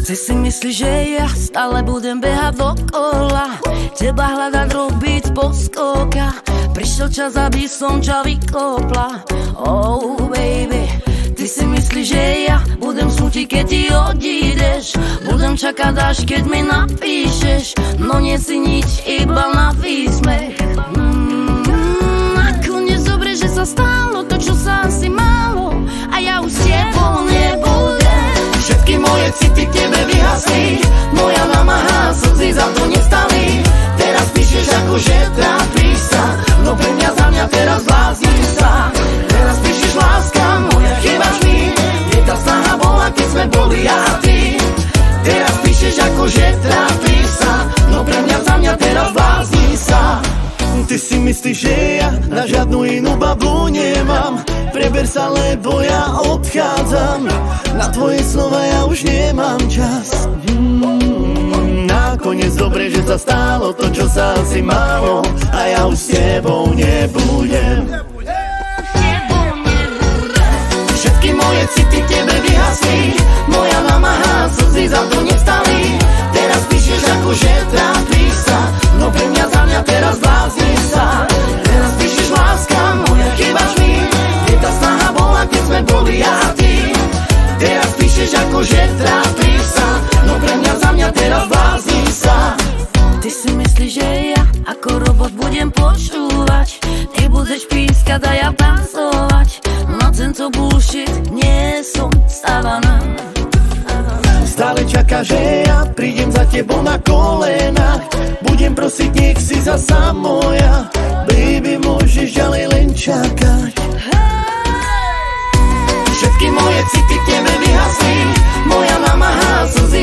Ty si myslíš, že ja stále budem behať dokola, teba hľadať, robiť poskoka. Prišiel čas, aby som ťa vyklopla. Oh baby, ty si myslíš, že ja budem smutiť, keď ty odídeš. Budem čakať, až keď mi napíšeš. No nie si nič, iba na výsmech. Nakoniec dobre, že sa stalo to, čo sa asi malo, a ja už s tebou nebudem. Všetky moje city tebe vyhasli, moja námaha, slzy za to nestali. Teraz píšeš akože trápiš sa, no pre mňa za mňa teraz blázniš sa. Teraz píšeš láska moja, chýbaš mi, kde tá snaha bola, keď sme boli ja a ty. Teraz píšeš akože trápiš sa, no pre mňa za mňa teraz blázniš sa. Ty si myslíš, že ja na žiadnu inú babu nemám. Preber sa, lebo ja odchádzam. Na tvoje slova ja už nemám čas. Nakoniec dobre, že sa stalo to, čo sa asi malo, a ja už s tebou nebudem. Všetky moje city tebe vyhasli, moja námaha, slzy za to nestali. Teraz píšeš akože trápiš sa, no pre mňa za mňa teraz blázniš sa. Teraz píšeš láska moja, chýbaš mi, kde tá snaha bola, keď sme boli ja a ty. Teraz píšeš akože trápiš sa, no pre mňa za mňa teraz blázniš sa. Ty si myslíš, že ja ako robot budem počúvať, ty budeš pískať a ja tancovať. Na tento bullshit nie som stávaná. Stále čaká, že ja prídem za tebou na kolenách. Budem prosiť, nech si zasa moja. Baby, môžeš ďalej len čakať. Všetky moje city tebe vyhasli, moja námaha, slzy